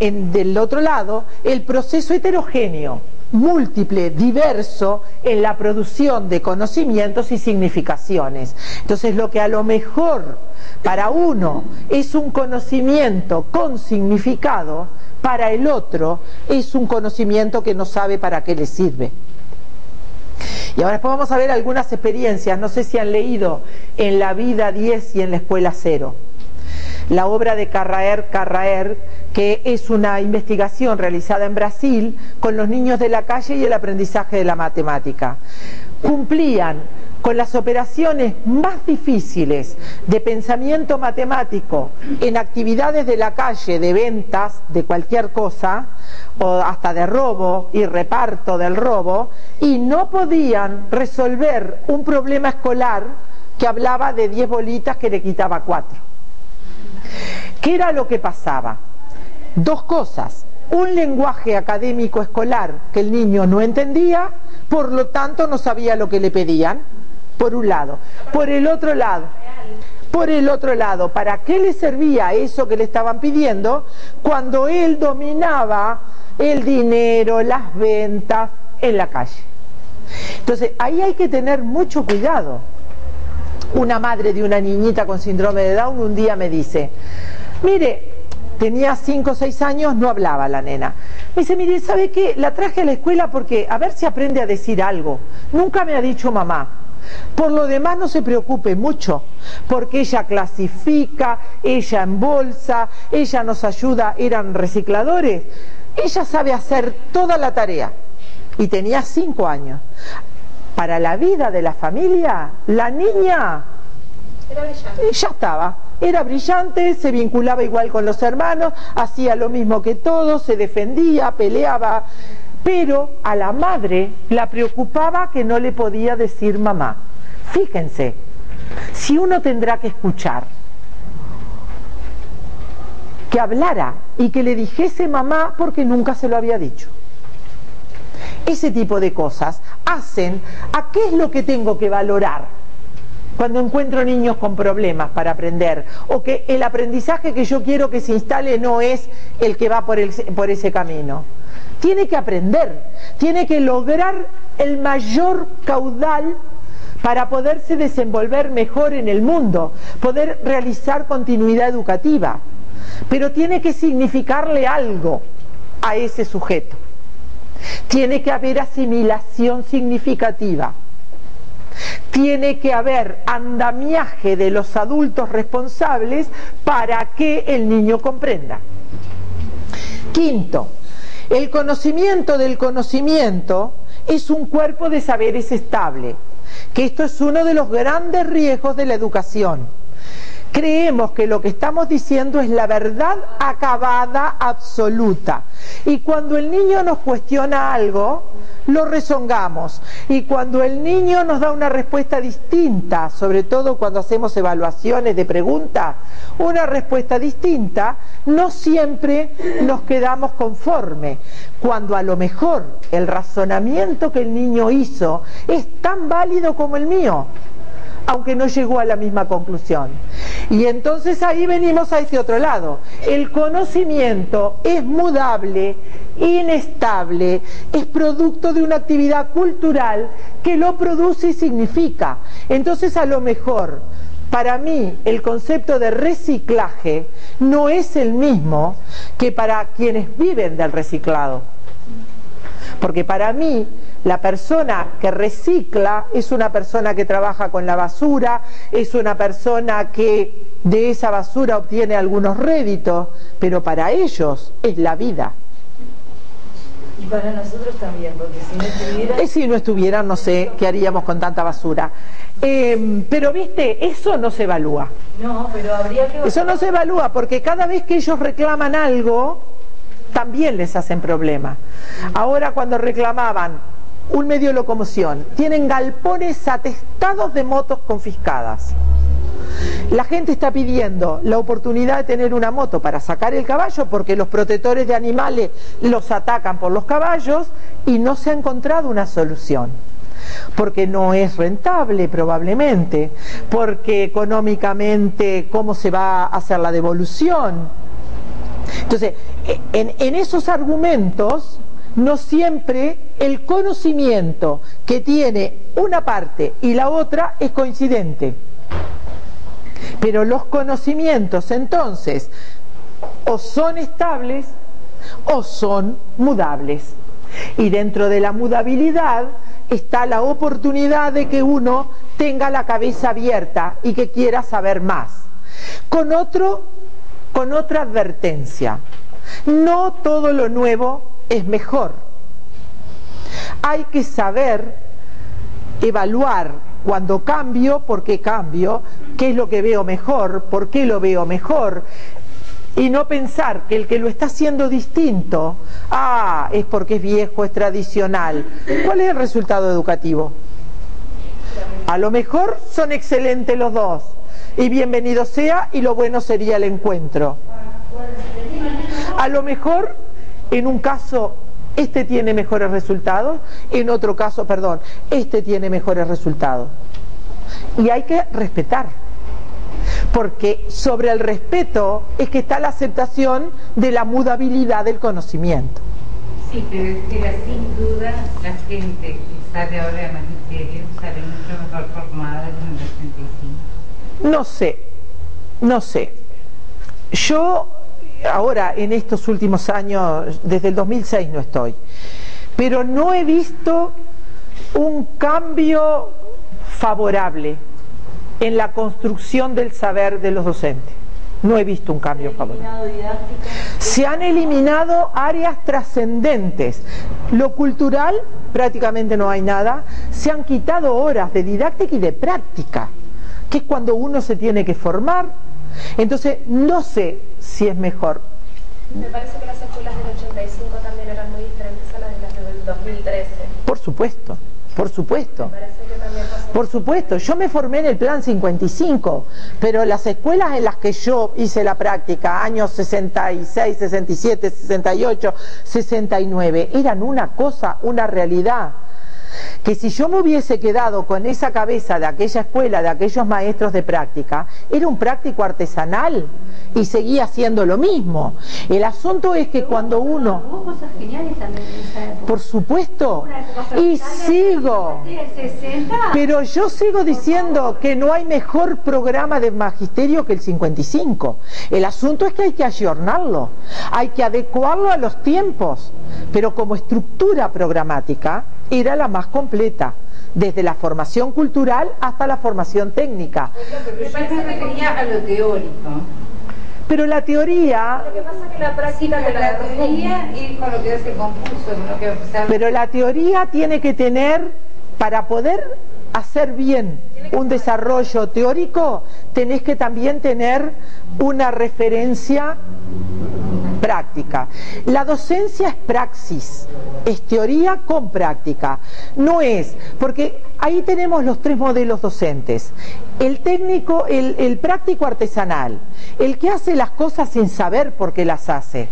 del otro lado el proceso heterogéneo. múltiple, diverso en la producción de conocimientos y significaciones. Entonces, lo que a lo mejor para uno es un conocimiento con significado, para el otro es un conocimiento que no sabe para qué le sirve. Y ahora después vamos a ver algunas experiencias. No sé si han leído En la vida 10 y en la escuela 0, la obra de Carraer, que es una investigación realizada en Brasil con los niños de la calle y el aprendizaje de la matemática. Cumplían con las operaciones más difíciles de pensamiento matemático en actividades de la calle, de ventas, de cualquier cosa, o hasta de robo y reparto del robo, y no podían resolver un problema escolar que hablaba de 10 bolitas que le quitaba 4. ¿Qué era lo que pasaba? Dos cosas: un lenguaje académico escolar que el niño no entendía, por lo tanto no sabía lo que le pedían, por un lado. Por el otro lado, ¿para qué le servía eso que le estaban pidiendo cuando él dominaba el dinero, las ventas en la calle? Entonces, ahí hay que tener mucho cuidado. Una madre de una niñita con síndrome de Down un día me dice, mire, tenía 5 o 6 años, no hablaba la nena. Me dice, mire, ¿sabe qué? La traje a la escuela porque a ver si aprende a decir algo. Nunca me ha dicho mamá. Por lo demás no se preocupe mucho, porque ella clasifica, ella embolsa, ella nos ayuda, eran recicladores. Ella sabe hacer toda la tarea. Y tenía 5 años. Para la vida de la familia, la niña Era brillante. ya estaba. Era brillante, se vinculaba igual con los hermanos, hacía lo mismo que todos, se defendía, peleaba. Pero a la madre la preocupaba que no le podía decir mamá. Fíjense, si uno tendrá que escuchar, que hablara y que le dijese mamá porque nunca se lo había dicho. Ese tipo de cosas hacen a qué es lo que tengo que valorar cuando encuentro niños con problemas para aprender, o que el aprendizaje que yo quiero que se instale no es el que va por ese camino. Tiene que aprender, tiene que lograr el mayor caudal para poderse desenvolver mejor en el mundo, poder realizar continuidad educativa, pero tiene que significarle algo a ese sujeto. Tiene que haber asimilación significativa. Tiene que haber andamiaje de los adultos responsables para que el niño comprenda. Quinto, el conocimiento del conocimiento es un cuerpo de saberes estable, que esto es uno de los grandes riesgos de la educación. Creemos que lo que estamos diciendo es la verdad acabada, absoluta. Y cuando el niño nos cuestiona algo, lo rezongamos. Y cuando el niño nos da una respuesta distinta, sobre todo cuando hacemos evaluaciones de preguntas, una respuesta distinta, no siempre nos quedamos conformes. Cuando a lo mejor el razonamiento que el niño hizo es tan válido como el mío, aunque no llegó a la misma conclusión. Y entonces ahí venimos a este otro lado. El conocimiento es mudable, inestable, es producto de una actividad cultural que lo produce y significa. Entonces, a lo mejor, para mí, el concepto de reciclaje no es el mismo que para quienes viven del reciclado. Porque para mí, la persona que recicla es una persona que trabaja con la basura, es una persona que de esa basura obtiene algunos réditos, pero para ellos es la vida. Y para nosotros también, porque si no estuvieran, no sé qué haríamos con tanta basura. Pero viste, eso no se evalúa. No, pero habría que... Eso no se evalúa, porque cada vez que ellos reclaman algo, también les hacen problema. Ahora, cuando reclamaban un medio de locomoción, tienen galpones atestados de motos confiscadas. La gente está pidiendo la oportunidad de tener una moto para sacar el caballo, porque los protectores de animales los atacan por los caballos, y no se ha encontrado una solución. Porque no es rentable, probablemente, porque económicamente, ¿cómo se va a hacer la devolución? Entonces, en esos argumentos no siempre el conocimiento que tiene una parte y la otra es coincidente. Pero los conocimientos entonces o son estables o son mudables. Y dentro de la mudabilidad está la oportunidad de que uno tenga la cabeza abierta y que quiera saber más. Con otra advertencia: no todo lo nuevo es mejor. Hay que saber evaluar cuando cambio, por qué cambio, qué es lo que veo mejor, por qué lo veo mejor, y no pensar que el que lo está haciendo distinto, es porque es viejo, es tradicional. ¿Cuál es el resultado educativo? A lo mejor son excelentes los dos, y bienvenido sea, y lo bueno sería el encuentro. A lo mejor, en un caso, este tiene mejores resultados, en otro caso, este tiene mejores resultados. Y hay que respetar, porque sobre el respeto es que está la aceptación de la mudabilidad del conocimiento. Sí, pero sin duda la gente que sale ahora de magisterio sale mucho mejor formada que en el 85. No sé. Yo ahora en estos últimos años, desde el 2006 no estoy, pero no he visto un cambio favorable en la construcción del saber de los docentes. No he visto un cambio favorable. Se han eliminado áreas trascendentes. Lo cultural, prácticamente no hay nada. Se han quitado horas de didáctica y de práctica, que es cuando uno se tiene que formar. Entonces, no sé si es mejor. Me parece que las escuelas del 85 también eran muy diferentes a las del 2013. Por supuesto, por supuesto. Me parece que también pasó. Por supuesto, yo me formé en el plan 55, pero las escuelas en las que yo hice la práctica, años 66, 67, 68, 69, eran una cosa, una realidad, que si yo me hubiese quedado con esa cabeza de aquella escuela, de aquellos maestros de práctica, era un práctico artesanal y seguía haciendo lo mismo. El asunto es que cuando uno... Hubo cosas geniales también en esa época. Por supuesto, y sigo, pero yo sigo diciendo que no hay mejor programa de magisterio que el 55. El asunto es que hay que ayornarlo, hay que adecuarlo a los tiempos, pero como estructura programática era la más completa, desde la formación cultural hasta la formación técnica. Me parece que refería a lo teórico. Pero la teoría... Lo que pasa es que la práctica Sí, la teoría y con lo que hace el concurso, con lo que Pero la teoría tiene que tener, para poder hacer bien un desarrollo teórico, tenés que también tener una referencia práctica. La docencia es praxis, es teoría con práctica. No es, porque ahí tenemos los tres modelos docentes: el técnico, el práctico artesanal, el que hace las cosas sin saber por qué las hace,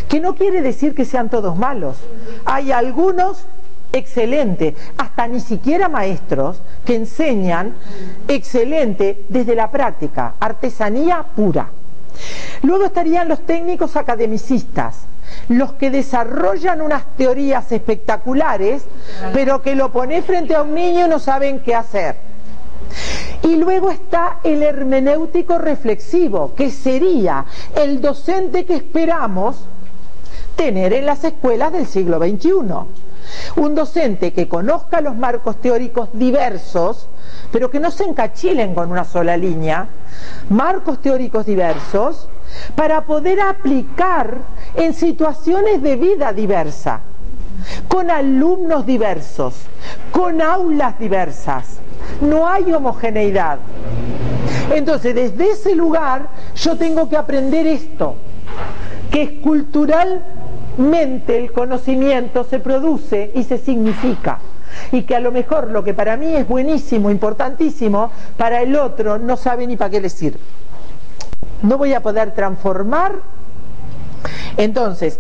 que no quiere decir que sean todos malos. Hay algunos excelentes, hasta ni siquiera maestros, que enseñan excelente desde la práctica, artesanía pura. Luego estarían los técnicos academicistas, los que desarrollan unas teorías espectaculares, pero que lo ponen frente a un niño y no saben qué hacer. Y luego está el hermenéutico reflexivo, que sería el docente que esperamos tener en las escuelas del siglo XXI. Un docente que conozca los marcos teóricos diversos, pero que no se encachilen con una sola línea, marcos teóricos diversos, para poder aplicar en situaciones de vida diversa, con alumnos diversos, con aulas diversas. No hay homogeneidad. Entonces, desde ese lugar yo tengo que aprender esto, que es culturalmente el conocimiento se produce y se significa, y que a lo mejor lo que para mí es buenísimo, importantísimo, para el otro no sabe ni para qué le sirve. No voy a poder transformar. Entonces,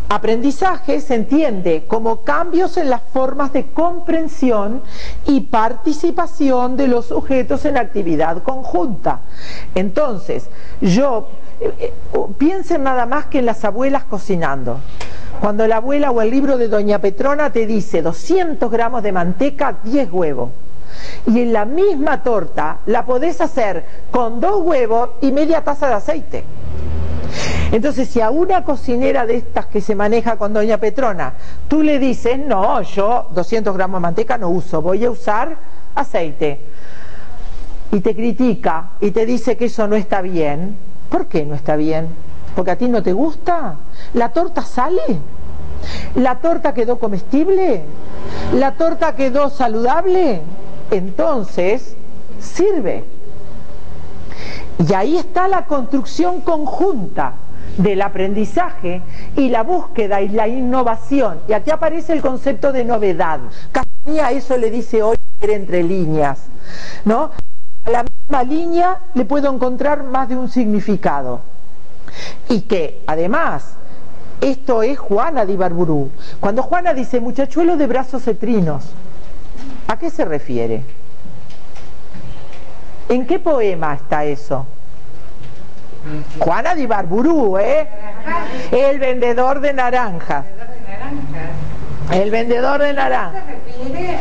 aprendizaje se entiende como cambios en las formas de comprensión y participación de los sujetos en actividad conjunta. Entonces, piensen nada más que en las abuelas cocinando. Cuando la abuela o el libro de Doña Petrona te dice 200 gramos de manteca, 10 huevos. Y en la misma torta la podés hacer con 2 huevos y media taza de aceite. Entonces, si a una cocinera de estas que se maneja con Doña Petrona, tú le dices, no, yo 200 gramos de manteca no uso, voy a usar aceite, y te critica y te dice que eso no está bien, ¿por qué no está bien? ¿Porque a ti no te gusta? ¿La torta sale? ¿La torta quedó comestible? ¿La torta quedó saludable? Entonces, sirve. Y ahí está la construcción conjunta del aprendizaje y la búsqueda y la innovación. Y aquí aparece el concepto de novedad. Castañeda eso le dice hoy entre líneas, ¿no? A la misma línea le puedo encontrar más de un significado. Y que, además, esto es Juana de Ibarburu. Cuando Juana dice muchachuelo de brazos cetrinos, ¿a qué se refiere? ¿En qué poema está eso? Juana de Ibarburu, El vendedor de naranjas. El vendedor de naranjas. Se refiere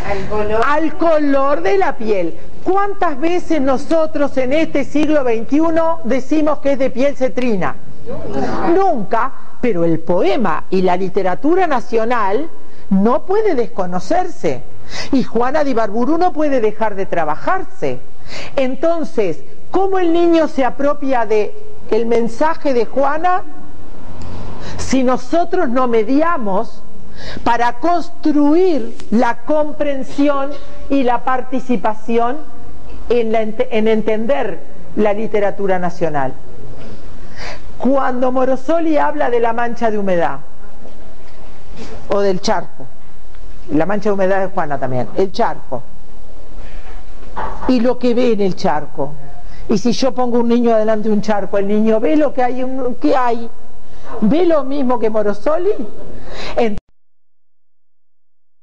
al color de la piel. ¿Cuántas veces nosotros en este siglo XXI decimos que es de piel cetrina? Nunca, pero el poema y la literatura nacional no puede desconocerse. Y Juana de Ibarburu no puede dejar de trabajarse. Entonces, ¿cómo el niño se apropia del mensaje de Juana si nosotros no mediamos para construir la comprensión y la participación en entender la literatura nacional? Cuando Morosoli habla de la mancha de humedad o del charco, la mancha de humedad de Juana también, el charco y lo que ve en el charco, y si yo pongo un niño delante de un charco, el niño ve lo que hay, ¿qué hay? ¿Ve lo mismo que Morosoli?